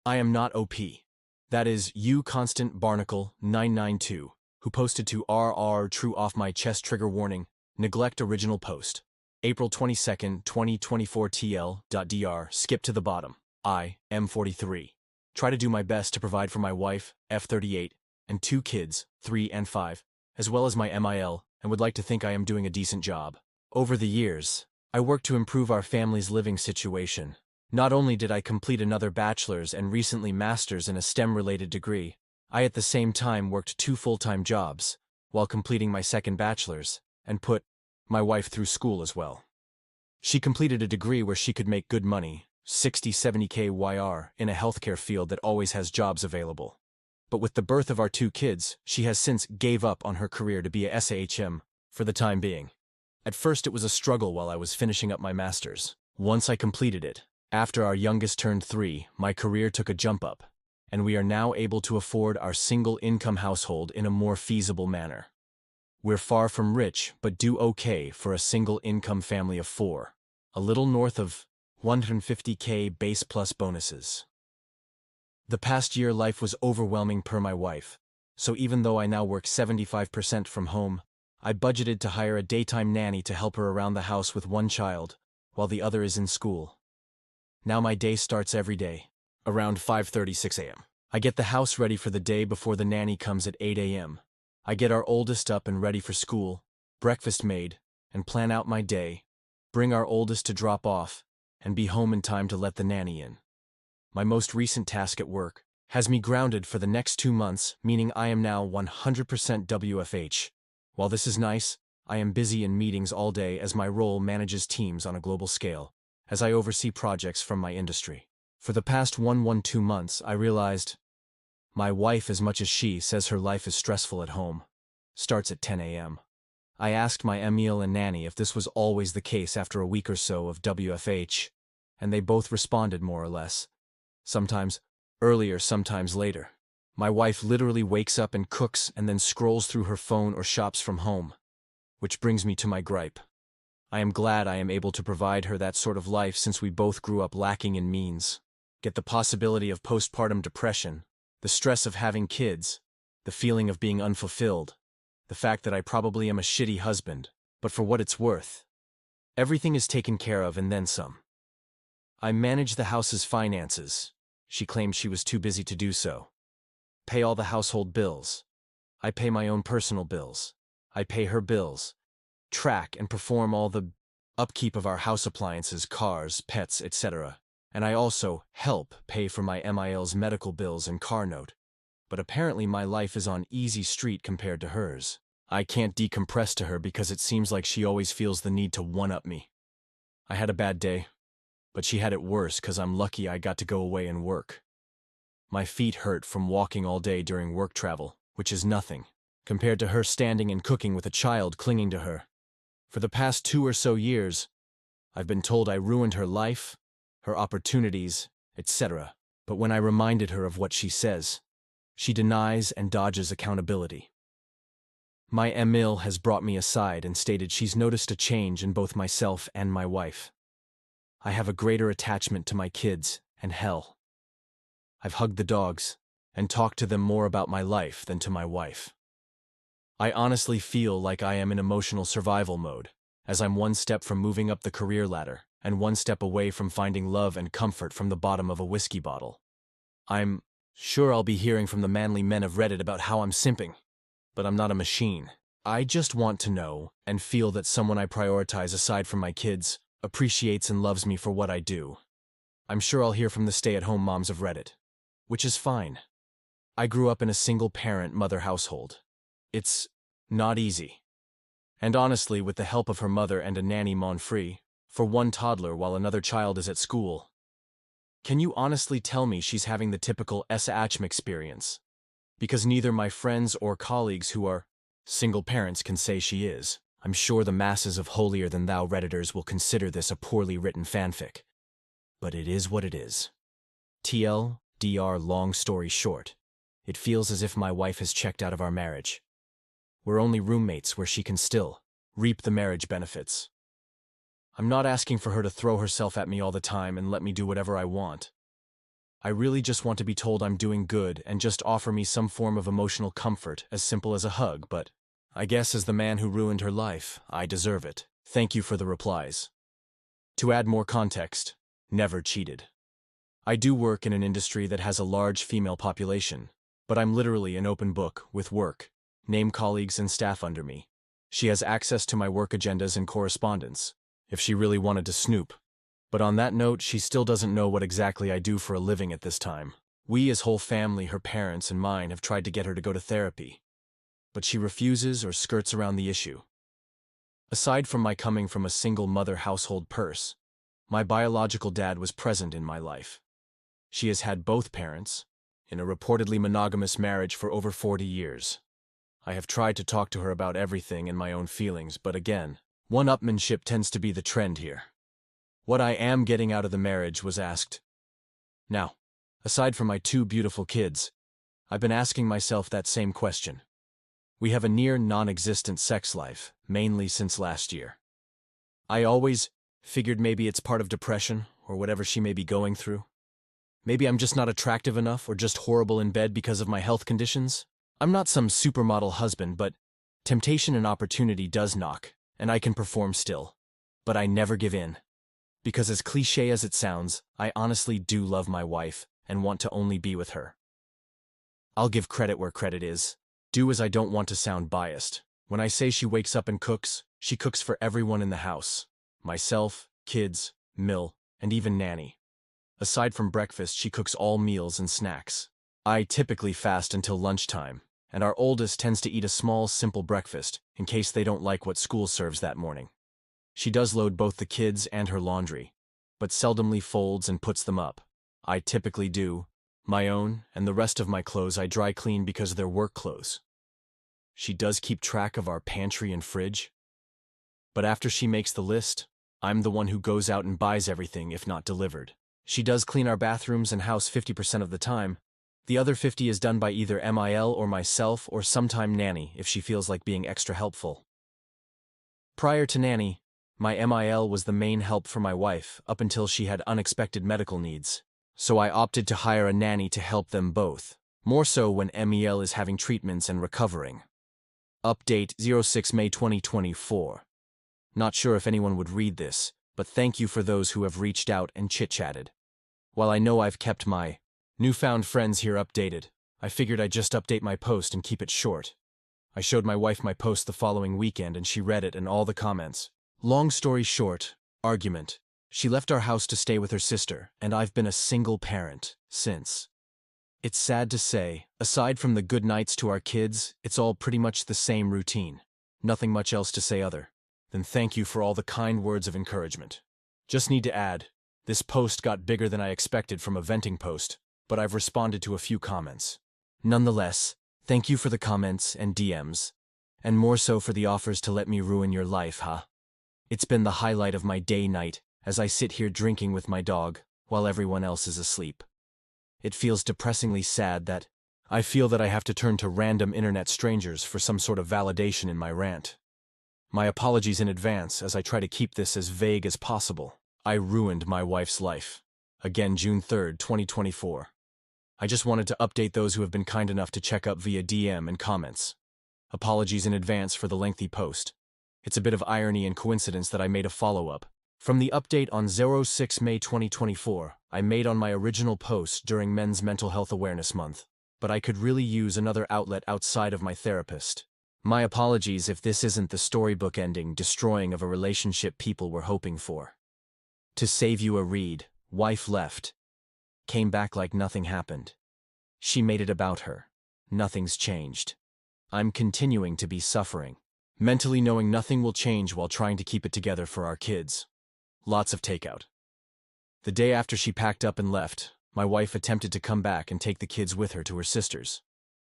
I am not OP. That is you Constant Barnacle 992, who posted to RR true off my chest trigger warning, neglect original post. April 22nd, 2024 TL.dr, skip to the bottom. I, M43. Try to do my best to provide for my wife, F38, and 2 kids, 3 and 5, as well as my MIL, and would like to think I am doing a decent job. Over the years, I worked to improve our family's living situation. Not only did I complete another bachelor's and recently master's in a STEM-related degree, I at the same time worked 2 full-time jobs, while completing my second bachelor's, and put my wife through school as well. She completed a degree where she could make good money, 60–70K YR, in a healthcare field that always has jobs available. But with the birth of our 2 kids, she has since gave up on her career to be a SAHM, for the time being. At first it was a struggle while I was finishing up my master's. Once I completed it, after our youngest turned 3, my career took a jump up, and we are now able to afford our single-income household in a more feasible manner. We're far from rich, but do okay for a single-income family of 4, a little north of 150K base plus bonuses. The past year life was overwhelming per my wife, so even though I now work 75% from home, I budgeted to hire a daytime nanny to help her around the house with 1 child, while the other is in school. Now my day starts every day, around 5:36 a.m. I get the house ready for the day before the nanny comes at 8 a.m. I get our oldest up and ready for school, breakfast made, and plan out my day, bring our oldest to drop off, and be home in time to let the nanny in. My most recent task at work has me grounded for the next 2 months, meaning I am now 100% WFH. While this is nice, I am busy in meetings all day as my role manages teams on a global scale, as I oversee projects from my industry. For the past 2 months, I realized my wife, as much as she says her life is stressful at home, starts at 10 a.m. I asked my Emil and nanny if this was always the case after a week or so of WFH, and they both responded more or less. Sometimes earlier, sometimes later. My wife literally wakes up and cooks and then scrolls through her phone or shops from home. Which brings me to my gripe. I am glad I am able to provide her that sort of life since we both grew up lacking in means. Get the possibility of postpartum depression, the stress of having kids, the feeling of being unfulfilled, the fact that I probably am a shitty husband, but for what it's worth, everything is taken care of and then some. I manage the house's finances. She claimed she was too busy to do so. Pay all the household bills. I pay my own personal bills. I pay her bills. Track and perform all the upkeep of our house appliances, cars, pets, etc. And I also help pay for my MIL's medical bills and car note. But apparently my life is on easy street compared to hers. I can't decompress to her because it seems like she always feels the need to one-up me. I had a bad day, but she had it worse because I'm lucky I got to go away and work. My feet hurt from walking all day during work travel, which is nothing, compared to her standing and cooking with a child clinging to her. For the past 2 or so years, I've been told I ruined her life, her opportunities, etc. But when I reminded her of what she says, she denies and dodges accountability. My Emil has brought me aside and stated she's noticed a change in both myself and my wife. I have a greater attachment to my kids, and hell, I've hugged the dogs and talked to them more about my life than to my wife. I honestly feel like I am in emotional survival mode, as I'm 1 step from moving up the career ladder and 1 step away from finding love and comfort from the bottom of a whiskey bottle. I'm sure I'll be hearing from the manly men of Reddit about how I'm simping, but I'm not a machine. I just want to know and feel that someone I prioritize aside from my kids appreciates and loves me for what I do. I'm sure I'll hear from the stay-at-home moms of Reddit, which is fine. I grew up in a single-parent mother household. It's not easy. And honestly, with the help of her mother and a nanny mon free, for 1 toddler while another child is at school. Can you honestly tell me she's having the typical SAHM experience? Because neither my friends or colleagues who are single parents can say she is. I'm sure the masses of holier-than-thou Redditors will consider this a poorly written fanfic. But it is what it is. TLDR, long story short, it feels as if my wife has checked out of our marriage. We're only roommates where she can still reap the marriage benefits. I'm not asking for her to throw herself at me all the time and let me do whatever I want. I really just want to be told I'm doing good and just offer me some form of emotional comfort, as simple as a hug, but I guess as the man who ruined her life, I deserve it. Thank you for the replies. To add more context, never cheated. I do work in an industry that has a large female population, but I'm literally an open book with work, name colleagues and staff under me. She has access to my work agendas and correspondence, if she really wanted to snoop. But on that note, she still doesn't know what exactly I do for a living at this time. We as whole family, her parents and mine, have tried to get her to go to therapy, but she refuses or skirts around the issue. Aside from my coming from a single mother household purse, my biological dad was present in my life. She has had both parents, in a reportedly monogamous marriage for over 40 years. I have tried to talk to her about everything and my own feelings, but again, one-upmanship tends to be the trend here. What I am getting out of the marriage was asked. Now, aside from my 2 beautiful kids, I've been asking myself that same question. We have a near non-existent sex life, mainly since last year. I always figured maybe it's part of depression or whatever she may be going through. Maybe I'm just not attractive enough or just horrible in bed because of my health conditions. I'm not some supermodel husband, but temptation and opportunity does knock, and I can perform still. But I never give in. Because as cliché as it sounds, I honestly do love my wife and want to only be with her. I'll give credit where credit is. Do as I don't want to sound biased. When I say she wakes up and cooks, she cooks for everyone in the house. Myself, kids, Mill, and even Nanny. Aside from breakfast, she cooks all meals and snacks. I typically fast until lunchtime, and our oldest tends to eat a small, simple breakfast in case they don't like what school serves that morning. She does load both the kids and her laundry, but seldomly folds and puts them up. I typically do. My own and the rest of my clothes I dry clean because they're work clothes. She does keep track of our pantry and fridge. But after she makes the list, I'm the one who goes out and buys everything if not delivered. She does clean our bathrooms and house 50% of the time. The other 50 is done by either MIL or myself or sometime Nanny if she feels like being extra helpful. Prior to Nanny, my MIL was the main help for my wife up until she had unexpected medical needs, so I opted to hire a nanny to help them both, more so when MEL is having treatments and recovering. Update 06 May 2024. Not sure if anyone would read this, but thank you for those who have reached out and chit-chatted. While I know I've kept my newfound friends here updated, I figured I'd just update my post and keep it short. I showed my wife my post the following weekend and she read it and all the comments. Long story short, argument. She left our house to stay with her sister, and I've been a single parent since. It's sad to say, aside from the good nights to our kids, it's all pretty much the same routine. Nothing much else to say other than thank you for all the kind words of encouragement. Just need to add, this post got bigger than I expected from a venting post, but I've responded to a few comments. Nonetheless, thank you for the comments and DMs, and more so for the offers to let me ruin your life, huh? It's been the highlight of my day-night as I sit here drinking with my dog while everyone else is asleep. It feels depressingly sad that I feel that I have to turn to random internet strangers for some sort of validation in my rant. My apologies in advance as I try to keep this as vague as possible. I ruined my wife's life. Again, June 3rd, 2024. I just wanted to update those who have been kind enough to check up via DM and comments. Apologies in advance for the lengthy post. It's a bit of irony and coincidence that I made a follow-up. From the update on 06 May 2024, I made on my original post during Men's Mental Health Awareness Month, but I could really use another outlet outside of my therapist. My apologies if this isn't the storybook ending destroying of a relationship people were hoping for. To save you a read, wife left. Came back like nothing happened. She made it about her. Nothing's changed. I'm continuing to be suffering. Mentally knowing nothing will change while trying to keep it together for our kids. Lots of takeout. The day after she packed up and left, my wife attempted to come back and take the kids with her to her sister's.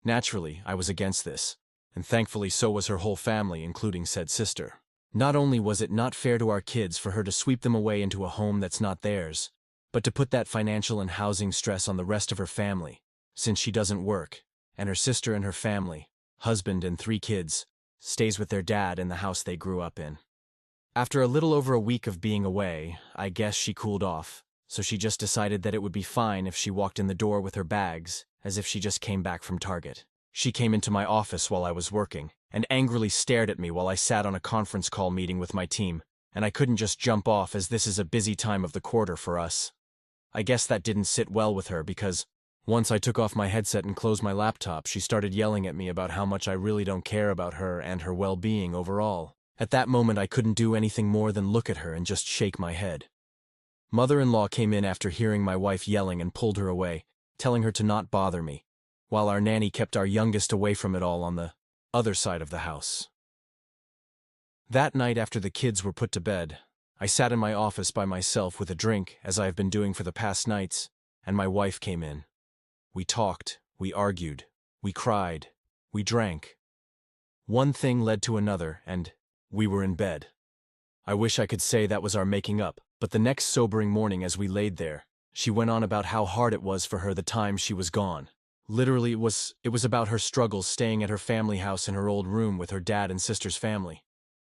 Naturally, I was against this, and thankfully so was her whole family, including said sister. Not only was it not fair to our kids for her to sweep them away into a home that's not theirs, but to put that financial and housing stress on the rest of her family, since she doesn't work, and her sister and her family, husband and 3 kids, stays with their dad in the house they grew up in. After a little over a week of being away, I guess she cooled off, so she just decided that it would be fine if she walked in the door with her bags, as if she just came back from Target. She came into my office while I was working, and angrily stared at me while I sat on a conference call meeting with my team, and I couldn't just jump off as this is a busy time of the quarter for us. I guess that didn't sit well with her because once I took off my headset and closed my laptop, she started yelling at me about how much I really don't care about her and her well-being overall. At that moment, I couldn't do anything more than look at her and just shake my head. Mother-in-law came in after hearing my wife yelling and pulled her away, telling her to not bother me, while our nanny kept our youngest away from it all on the other side of the house. That night after the kids were put to bed, I sat in my office by myself with a drink, as I have been doing for the past nights, and my wife came in. We talked, we argued, we cried, we drank. One thing led to another, and we were in bed. I wish I could say that was our making up, but the next sobering morning as we laid there, she went on about how hard it was for her the time she was gone. Literally, it was about her struggles staying at her family house in her old room with her dad and sister's family.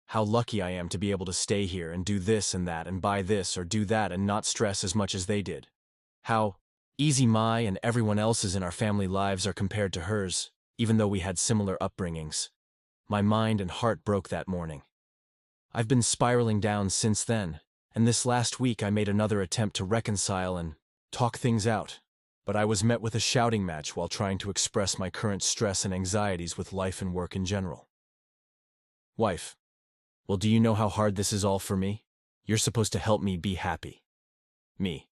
How lucky I am to be able to stay here and do this and that and buy this or do that and not stress as much as they did. How easy my and everyone else's in our family lives are compared to hers, even though we had similar upbringings. My mind and heart broke that morning. I've been spiraling down since then, and this last week I made another attempt to reconcile and talk things out, but I was met with a shouting match while trying to express my current stress and anxieties with life and work in general. Wife, well, do you know how hard this is all for me? You're supposed to help me be happy. Me.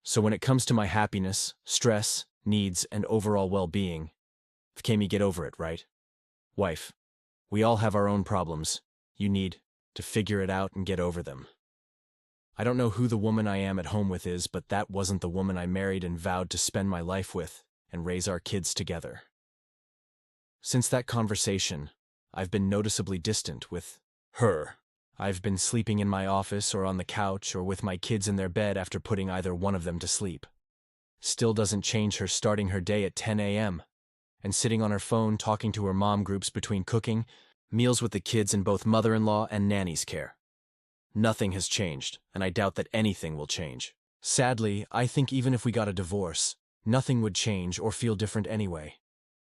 So when it comes to my happiness, stress, needs, and overall well-being, can me get over it, right? Wife, we all have our own problems. You need to figure it out and get over them. I don't know who the woman I am at home with is, but that wasn't the woman I married and vowed to spend my life with and raise our kids together. Since that conversation, I've been noticeably distant with her. I've been sleeping in my office or on the couch or with my kids in their bed after putting either one of them to sleep. Still doesn't change her starting her day at 10 a.m. and sitting on her phone talking to her mom groups between cooking, meals with the kids in both mother-in-law and nanny's care. Nothing has changed, and I doubt that anything will change. Sadly, I think even if we got a divorce, nothing would change or feel different anyway.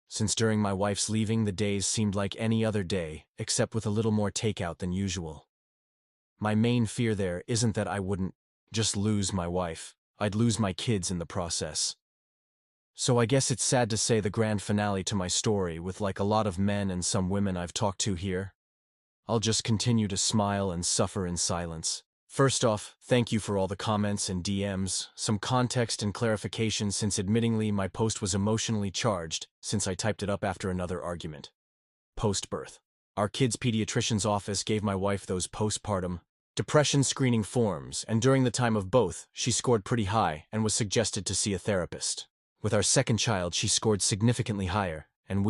Since during my wife's leaving, the days seemed like any other day, except with a little more takeout than usual. My main fear there isn't that I wouldn't just lose my wife, I'd lose my kids in the process. So I guess it's sad to say the grand finale to my story, with like a lot of men and some women I've talked to here. I'll just continue to smile and suffer in silence. First off, thank you for all the comments and DMs, some context and clarification since admittingly my post was emotionally charged since I typed it up after another argument. Post-birth. Our kids' pediatrician's office gave my wife those postpartum depression screening forms, and during the time of both, she scored pretty high and was suggested to see a therapist. With our second child, she scored significantly higher, and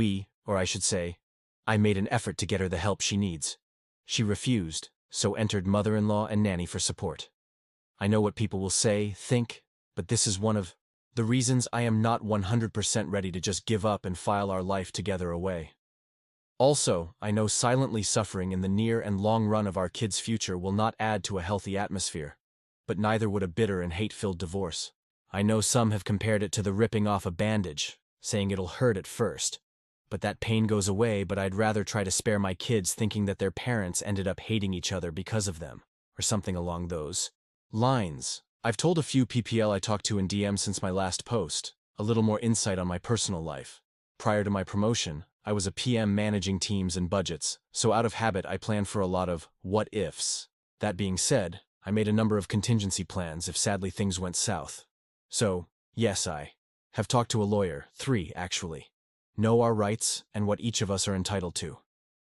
I should say, I made an effort to get her the help she needs. She refused, so entered mother-in-law and nanny for support. I know what people will say, think, but this is one of the reasons I am not 100% ready to just give up and file our life together away. Also, I know silently suffering in the near and long run of our kids' future will not add to a healthy atmosphere, but neither would a bitter and hate-filled divorce. I know some have compared it to the ripping off a bandage, saying it'll hurt at first, but that pain goes away. But I'd rather try to spare my kids thinking that their parents ended up hating each other because of them, or something along those lines. I've told a few PPL I talked to in DM since my last post, a little more insight on my personal life. Prior to my promotion, I was a PM managing teams and budgets, so out of habit I planned for a lot of what-ifs. That being said, I made a number of contingency plans if sadly things went south. So, yes, I have talked to a lawyer, 3 actually. Know our rights and what each of us are entitled to.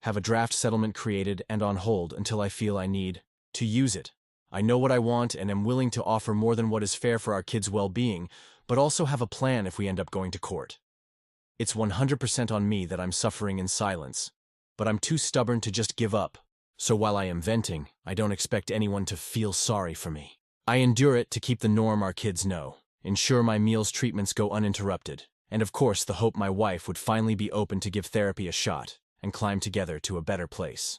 Have a draft settlement created and on hold until I feel I need to use it. I know what I want and am willing to offer more than what is fair for our kids' well-being, but also have a plan if we end up going to court. It's 100% on me that I'm suffering in silence, but I'm too stubborn to just give up. So while I am venting, I don't expect anyone to feel sorry for me. I endure it to keep the norm our kids know, ensure my meals treatments go uninterrupted, and of course the hope my wife would finally be open to give therapy a shot and climb together to a better place.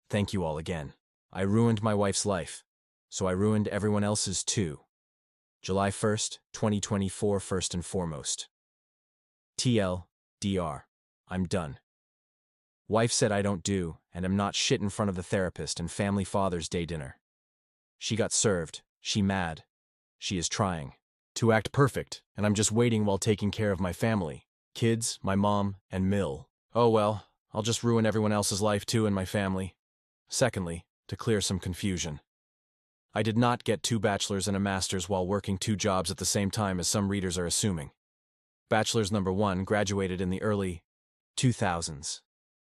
Thank you all again. I ruined my wife's life, so I ruined everyone else's too. July 1st, 2024 first and foremost. TLDR. I'm done. Wife said I don't do and am not shit in front of the therapist and family Father's Day dinner. She got served. She mad. She is trying to act perfect, and I'm just waiting while taking care of my family. Kids, my mom, and Mill. Oh well, I'll just ruin everyone else's life too and my family. Secondly, to clear some confusion. I did not get 2 bachelors and a master's while working 2 jobs at the same time as some readers are assuming. Bachelor's number 1 graduated in the early 2000s.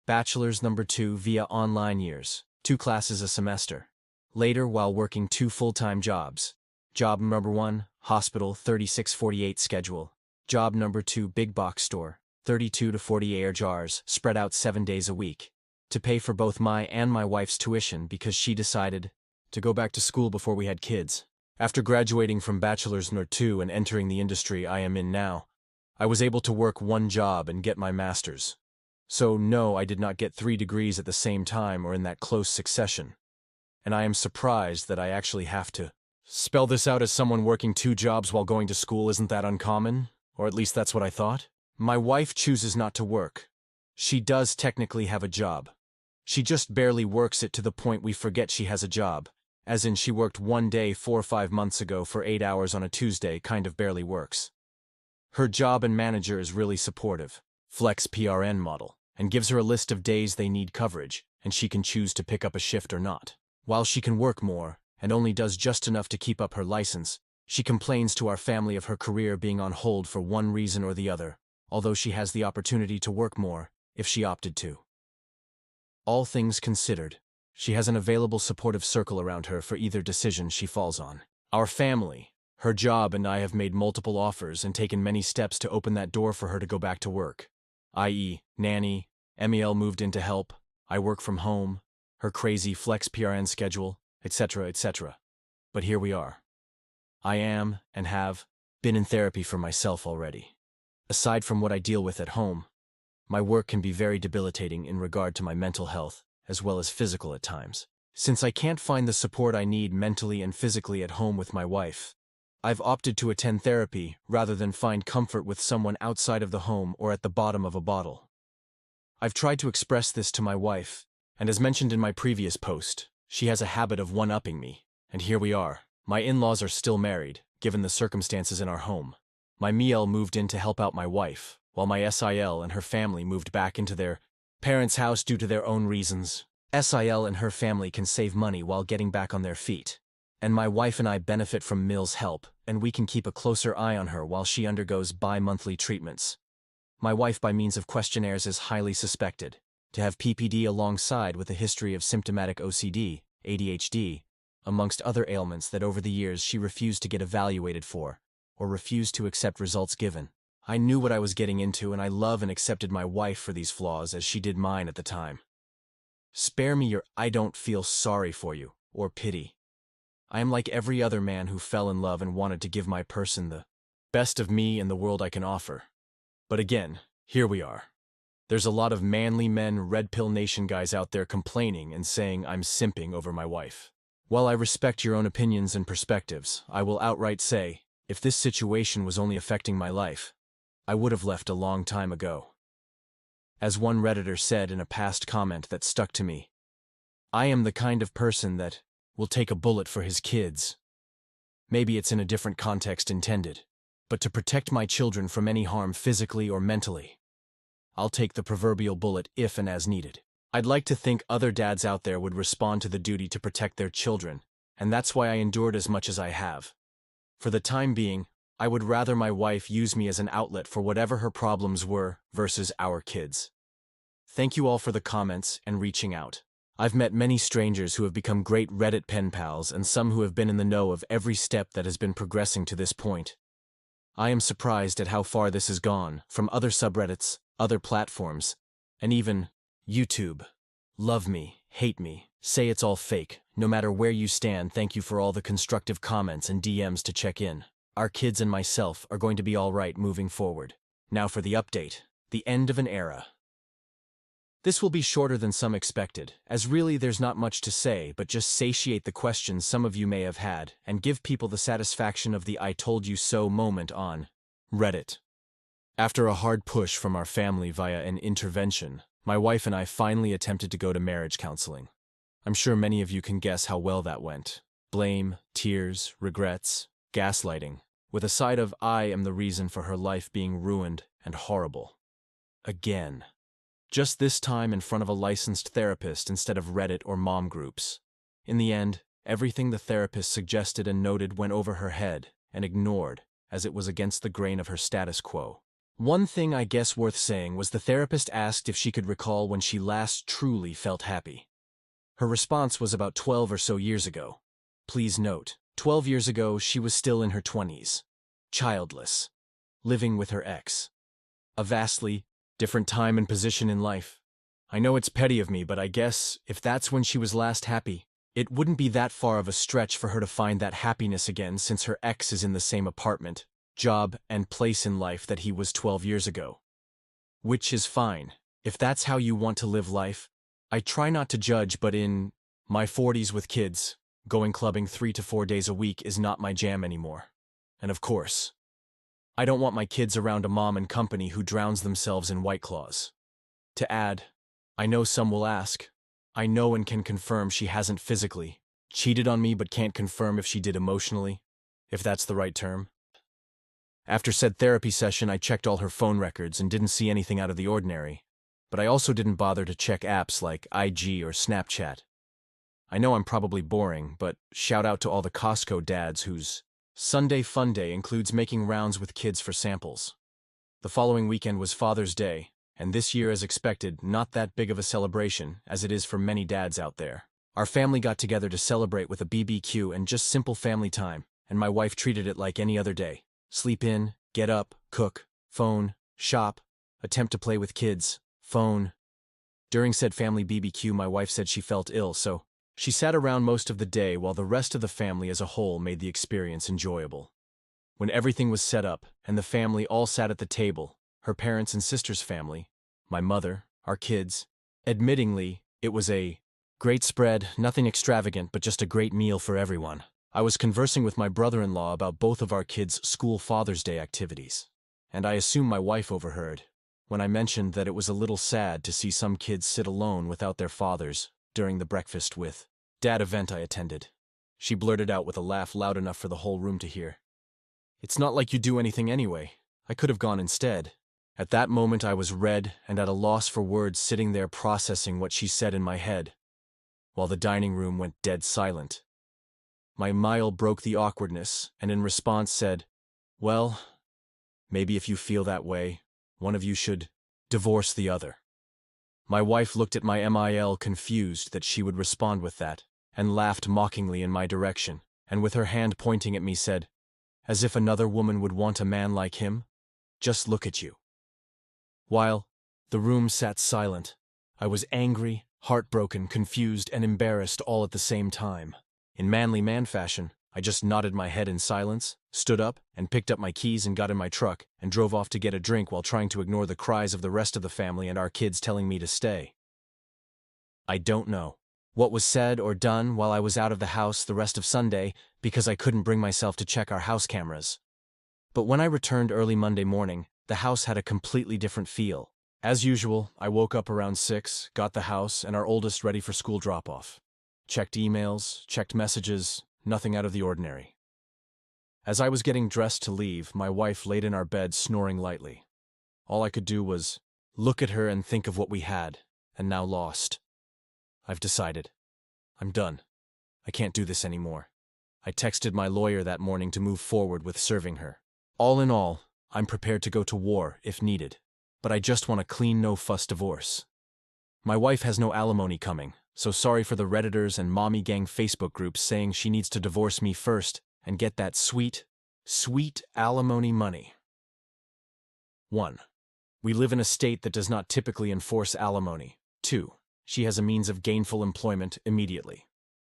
Bachelor's number 2 via online years, 2 classes a semester. Later while working 2 full-time jobs. Job number 1, hospital 36-48 schedule. Job number 2, big box store, 32 to 40 air jars, spread out 7 days a week. To pay for both my and my wife's tuition because she decided to go back to school before we had kids. After graduating from Bachelor's number 2 and entering the industry I am in now, I was able to work 1 job and get my master's. So no, I did not get 3 degrees at the same time or in that close succession. And I am surprised that I actually have to spell this out as someone working 2 jobs while going to school. Isn't that uncommon? Or at least that's what I thought. My wife chooses not to work. She does technically have a job. She just barely works it to the point we forget she has a job. As in she worked 1 day 4 or 5 months ago for 8 hours on a Tuesday, kind of barely works. Her job and manager is really supportive, flex PRN model, and gives her a list of days they need coverage, and she can choose to pick up a shift or not. While she can work more, and only does just enough to keep up her license, she complains to our family of her career being on hold for one reason or the other, although she has the opportunity to work more, if she opted to. All things considered, she has an available supportive circle around her for either decision she falls on. Our family, her job and I have made multiple offers and taken many steps to open that door for her to go back to work, i.e., nanny, MEL moved in to help, I work from home, her crazy flex PRN schedule, etc., etc. But here we are. I am, and have, been in therapy for myself already. Aside from what I deal with at home, my work can be very debilitating in regard to my mental health, as well as physical at times. Since I can't find the support I need mentally and physically at home with my wife, I've opted to attend therapy rather than find comfort with someone outside of the home or at the bottom of a bottle. I've tried to express this to my wife, and as mentioned in my previous post, she has a habit of one-upping me, and here we are. My in-laws are still married, given the circumstances in our home. My MEL moved in to help out my wife, while my SIL and her family moved back into their parents' house due to their own reasons. SIL and her family can save money while getting back on their feet. And my wife and I benefit from Mill's help, and we can keep a closer eye on her while she undergoes bi-monthly treatments. My wife, by means of questionnaires, is highly suspected to have PPD alongside with a history of symptomatic OCD, ADHD, amongst other ailments that over the years she refused to get evaluated for, or refused to accept results given. I knew what I was getting into, and I love and accepted my wife for these flaws as she did mine at the time. Spare me your "I don't feel sorry for you" or pity. I am like every other man who fell in love and wanted to give my person the best of me and the world I can offer. But again, here we are. There's a lot of manly men, Red Pill Nation guys out there complaining and saying I'm simping over my wife. While I respect your own opinions and perspectives, I will outright say, if this situation was only affecting my life, I would have left a long time ago. As one Redditor said in a past comment that stuck to me, I am the kind of person that will take a bullet for his kids. Maybe it's in a different context intended, but to protect my children from any harm physically or mentally, I'll take the proverbial bullet if and as needed. I'd like to think other dads out there would respond to the duty to protect their children, and that's why I endured as much as I have. For the time being, I would rather my wife use me as an outlet for whatever her problems were versus our kids. Thank you all for the comments and reaching out. I've met many strangers who have become great Reddit pen pals and some who have been in the know of every step that has been progressing to this point. I am surprised at how far this has gone, from other subreddits, other platforms, and even YouTube. Love me, hate me, say it's all fake. No matter where you stand, thank you for all the constructive comments and DMs to check in. Our kids and myself are going to be all right moving forward. Now for the update. The end of an era. This will be shorter than some expected, as really there's not much to say, but just satiate the questions some of you may have had and give people the satisfaction of the "I told you so" moment on Reddit. After a hard push from our family via an intervention, my wife and I finally attempted to go to marriage counseling. I'm sure many of you can guess how well that went. Blame, tears, regrets, gaslighting, with a side of "I am the reason for her life being ruined and horrible." Again. Just this time in front of a licensed therapist instead of Reddit or mom groups. In the end, everything the therapist suggested and noted went over her head and ignored, as it was against the grain of her status quo. One thing I guess worth saying was the therapist asked if she could recall when she last truly felt happy. Her response was about 12 or so years ago. Please note, 12 years ago she was still in her 20s. Childless. Living with her ex. A vastly different time and position in life. I know it's petty of me, but I guess if that's when she was last happy, it wouldn't be that far of a stretch for her to find that happiness again since her ex is in the same apartment, job, and place in life that he was 12 years ago. Which is fine, if that's how you want to live life. I try not to judge, but in my 40s with kids, going clubbing 3 to 4 days a week is not my jam anymore. And of course, I don't want my kids around a mom and company who drowns themselves in White Claws. To add, I know some will ask, I know and can confirm she hasn't physically cheated on me but can't confirm if she did emotionally, if that's the right term. After said therapy session, I checked all her phone records and didn't see anything out of the ordinary, but I also didn't bother to check apps like IG or Snapchat. I know I'm probably boring, but shout out to all the Costco dads whose Sunday Fun Day includes making rounds with kids for samples. The following weekend was Father's Day, and this year, as expected, not that big of a celebration as it is for many dads out there. Our family got together to celebrate with a BBQ and just simple family time, and my wife treated it like any other day. Sleep in, get up, cook, phone, shop, attempt to play with kids, phone. During said family BBQ, my wife said she felt ill, so she sat around most of the day while the rest of the family as a whole made the experience enjoyable. When everything was set up and the family all sat at the table, her parents and sister's family, my mother, our kids, admittingly, it was a great spread, nothing extravagant, but just a great meal for everyone. I was conversing with my brother-in-law about both of our kids' school Father's Day activities, and I assume my wife overheard when I mentioned that it was a little sad to see some kids sit alone without their fathers during the breakfast with Dad event I attended. She blurted out with a laugh loud enough for the whole room to hear, "It's not like you do anything anyway. I could have gone instead." At that moment I was red and at a loss for words, sitting there processing what she said in my head, while the dining room went dead silent. My smile broke the awkwardness, and in response said, "Well, maybe if you feel that way, one of you should divorce the other." My wife looked at my MIL confused that she would respond with that, and laughed mockingly in my direction, and with her hand pointing at me said, "As if another woman would want a man like him? Just look at you." While the room sat silent, I was angry, heartbroken, confused, and embarrassed all at the same time. In manly man fashion, I just nodded my head in silence, stood up, and picked up my keys and got in my truck and drove off to get a drink while trying to ignore the cries of the rest of the family and our kids telling me to stay. I don't know what was said or done while I was out of the house the rest of Sunday because I couldn't bring myself to check our house cameras. But when I returned early Monday morning, the house had a completely different feel. As usual, I woke up around 6, got the house and our oldest ready for school drop-off. Checked emails, checked messages, nothing out of the ordinary. As I was getting dressed to leave, my wife laid in our bed snoring lightly. All I could do was look at her and think of what we had, and now lost. I've decided. I'm done. I can't do this anymore. I texted my lawyer that morning to move forward with serving her. All in all, I'm prepared to go to war if needed, but I just want a clean, no-fuss divorce. My wife has no alimony coming, so sorry for the Redditors and Mommy Gang Facebook groups saying she needs to divorce me first and get that sweet, sweet alimony money. 1. We live in a state that does not typically enforce alimony. 2. She has a means of gainful employment immediately.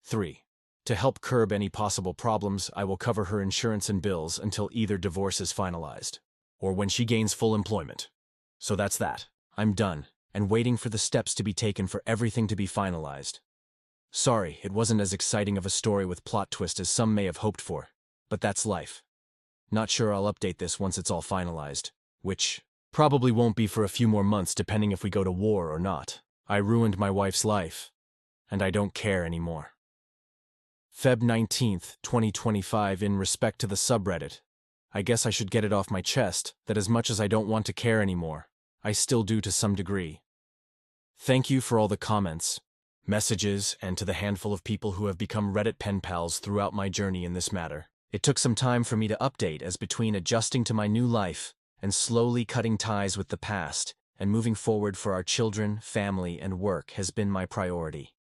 3. To help curb any possible problems, I will cover her insurance and bills until either divorce is finalized, or when she gains full employment. So that's that. I'm done. and waiting for the steps to be taken for everything to be finalized. Sorry, it wasn't as exciting of a story with plot twist as some may have hoped for, but that's life. Not sure I'll update this once it's all finalized, which probably won't be for a few more months depending if we go to war or not. I ruined my wife's life, and I don't care anymore. Feb 19th, 2025. In respect to the subreddit, I guess I should get it off my chest that as much as I don't want to care anymore, I still do to some degree. Thank you for all the comments, messages, and to the handful of people who have become Reddit pen pals throughout my journey in this matter. It took some time for me to update as between adjusting to my new life and slowly cutting ties with the past and moving forward for our children, family, and work has been my priority.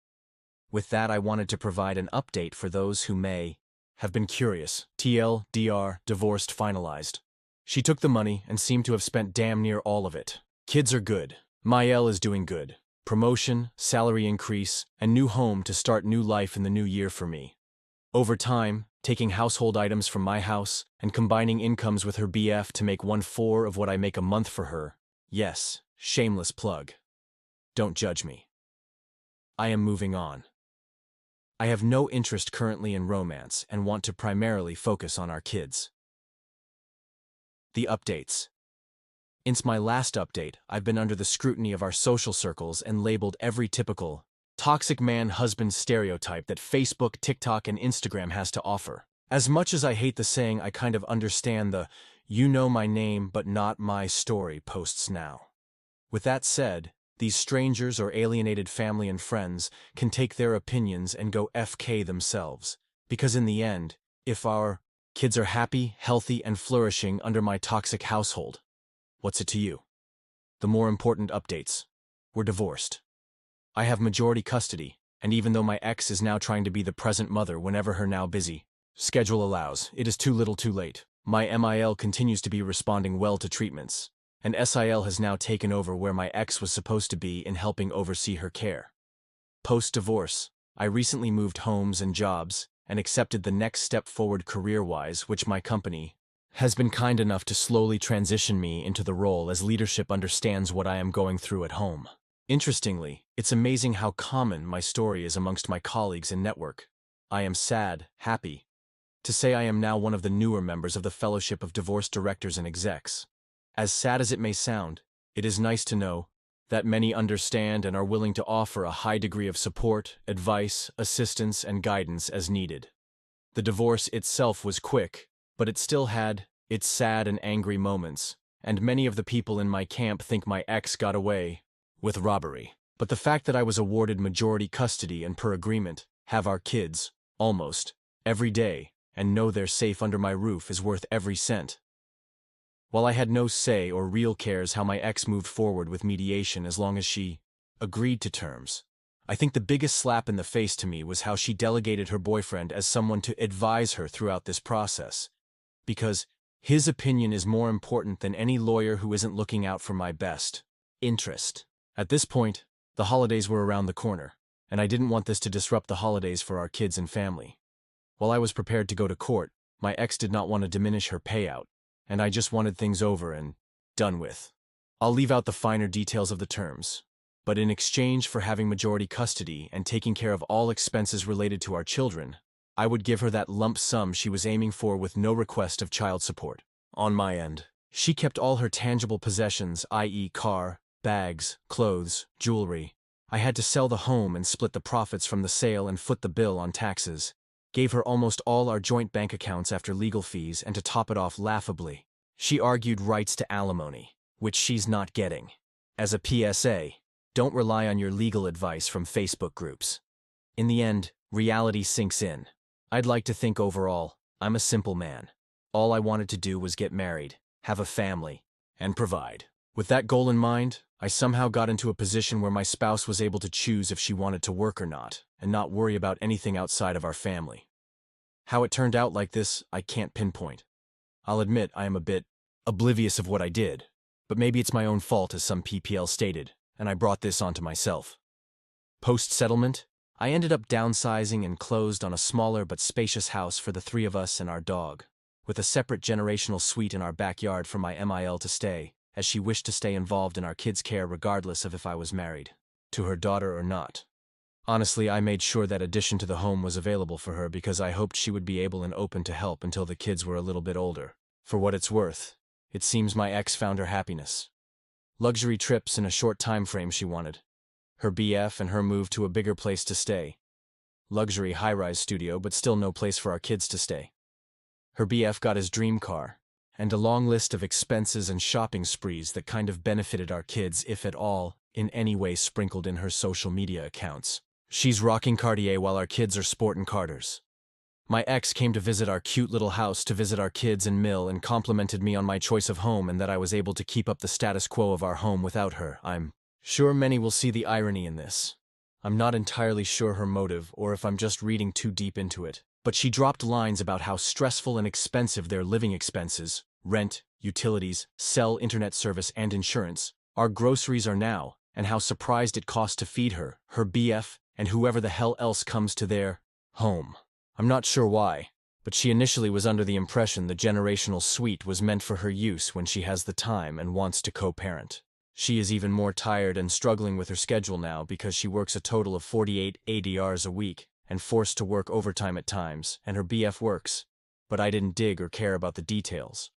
With that, I wanted to provide an update for those who may have been curious. TLDR, divorced finalized. She took the money and seemed to have spent damn near all of it. Kids are good. Mael is doing good. Promotion, salary increase, and new home to start new life in the new year for me. Over time, taking household items from my house and combining incomes with her BF to make 1/4 of what I make a month for her. Yes, shameless plug. Don't judge me. I am moving on. I have no interest currently in romance and want to primarily focus on our kids. The updates. Since my last update, I've been under the scrutiny of our social circles and labeled every typical toxic man-husband stereotype that Facebook, TikTok, and Instagram has to offer. As much as I hate the saying, I kind of understand the "you know my name but not my story" posts now. With that said, these strangers or alienated family and friends can take their opinions and go FK themselves, because in the end, if our kids are happy, healthy, and flourishing under my toxic household, what's it to you? The more important updates. We're divorced. I have majority custody, and even though my ex is now trying to be the present mother whenever her now busy schedule allows, it is too little too late. My MIL continues to be responding well to treatments, and SIL has now taken over where my ex was supposed to be in helping oversee her care. Post-divorce, I recently moved homes and jobs and accepted the next step forward career-wise, which my company has been kind enough to slowly transition me into the role as leadership understands what I am going through at home. Interestingly, it's amazing how common my story is amongst my colleagues and network. I am sad, happy to say I am now one of the newer members of the Fellowship of Divorce Directors and Execs. As sad as it may sound, it is nice to know that many understand and are willing to offer a high degree of support, advice, assistance, and guidance as needed. The divorce itself was quick, but it still had its sad and angry moments, and many of the people in my camp think my ex got away with robbery. But the fact that I was awarded majority custody and per agreement, have our kids, almost, every day, and know they're safe under my roof is worth every cent. While I had no say or real cares how my ex moved forward with mediation as long as she agreed to terms, I think the biggest slap in the face to me was how she delegated her boyfriend as someone to advise her throughout this process, because his opinion is more important than any lawyer who isn't looking out for my best interest. At this point, the holidays were around the corner, and I didn't want this to disrupt the holidays for our kids and family. While I was prepared to go to court, my ex did not want to diminish her payout, and I just wanted things over and done with. I'll leave out the finer details of the terms, but in exchange for having majority custody and taking care of all expenses related to our children, I would give her that lump sum she was aiming for with no request of child support. On my end, she kept all her tangible possessions, i.e. car, bags, clothes, jewelry. I had to sell the home and split the profits from the sale and foot the bill on taxes. Gave her almost all our joint bank accounts after legal fees, and to top it off laughably, she argued rights to alimony, which she's not getting. As a PSA, don't rely on your legal advice from Facebook groups. In the end, reality sinks in. I'd like to think overall, I'm a simple man. All I wanted to do was get married, have a family, and provide. With that goal in mind, I somehow got into a position where my spouse was able to choose if she wanted to work or not, and not worry about anything outside of our family. How it turned out like this, I can't pinpoint. I'll admit I am a bit oblivious of what I did, but maybe it's my own fault as some PPL stated, and I brought this onto myself. Post-settlement, I ended up downsizing and closed on a smaller but spacious house for the three of us and our dog, with a separate generational suite in our backyard for my MIL to stay, as she wished to stay involved in our kids' care regardless of if I was married to her daughter or not. Honestly, I made sure that addition to the home was available for her because I hoped she would be able and open to help until the kids were a little bit older. For what it's worth, it seems my ex found her happiness. Luxury trips in a short time frame she wanted. Her BF and her move to a bigger place to stay. Luxury high-rise studio, but still no place for our kids to stay. Her BF got his dream car, and a long list of expenses and shopping sprees that kind of benefited our kids, if at all, in any way sprinkled in her social media accounts. She's rocking Cartier while our kids are sporting Carters. My ex came to visit our cute little house to visit our kids and Mill and complimented me on my choice of home and that I was able to keep up the status quo of our home without her. I'm sure many will see the irony in this. I'm not entirely sure her motive or if I'm just reading too deep into it, but she dropped lines about how stressful and expensive their living expenses, rent, utilities, cell internet service and insurance, our groceries are now, and how surprised it costs to feed her, her BF, and whoever the hell else comes to their home. I'm not sure why, but she initially was under the impression the generational suite was meant for her use when she has the time and wants to co-parent. She is even more tired and struggling with her schedule now because she works a total of 48 ADRs a week and forced to work overtime at times, and her BF works. But I didn't dig or care about the details.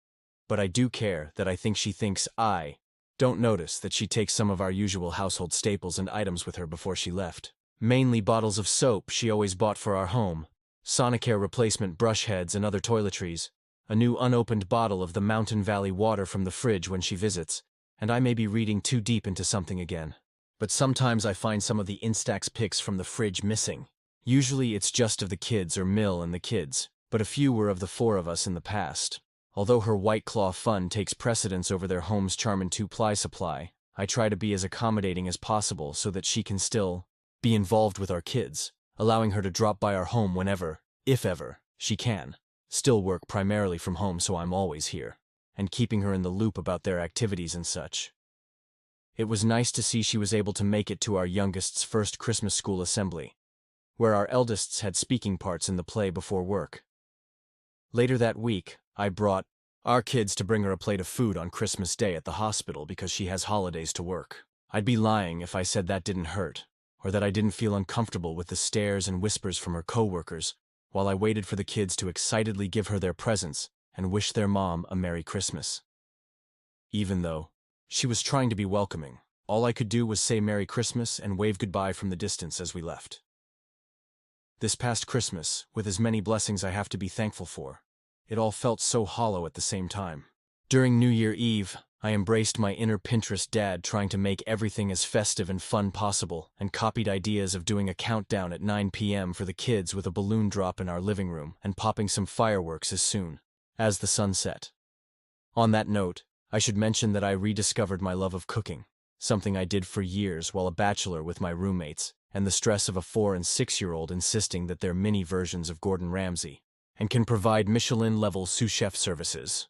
But I do care that I think she thinks I don't notice that she takes some of our usual household staples and items with her before she left. Mainly bottles of soap she always bought for our home, Sonicare replacement brush heads and other toiletries, a new unopened bottle of the Mountain Valley water from the fridge when she visits, and I may be reading too deep into something again. But sometimes I find some of the Instax pics from the fridge missing. Usually it's just of the kids or Mill and the kids, but a few were of the four of us in the past. Although her White Claw fun takes precedence over their home's Charmin 2-ply supply, I try to be as accommodating as possible so that she can still be involved with our kids, allowing her to drop by our home whenever, if ever, she can. Still work primarily from home so I'm always here, and keeping her in the loop about their activities and such. It was nice to see she was able to make it to our youngest's first Christmas school assembly, where our eldest's had speaking parts in the play before work. Later that week, I brought our kids to bring her a plate of food on Christmas Day at the hospital because she has holidays to work. I'd be lying if I said that didn't hurt, or that I didn't feel uncomfortable with the stares and whispers from her co-workers while I waited for the kids to excitedly give her their presents and wish their mom a Merry Christmas. Even though she was trying to be welcoming, all I could do was say Merry Christmas and wave goodbye from the distance as we left. This past Christmas, with as many blessings I have to be thankful for, it all felt so hollow at the same time. During New Year Eve, I embraced my inner Pinterest dad trying to make everything as festive and fun possible and copied ideas of doing a countdown at 9 p.m. for the kids with a balloon drop in our living room and popping some fireworks as soon as the sun set. On that note, I should mention that I rediscovered my love of cooking, something I did for years while a bachelor with my roommates, and the stress of a 4- and 6-year-old insisting that they're mini versions of Gordon Ramsay and can provide Michelin-level sous chef services.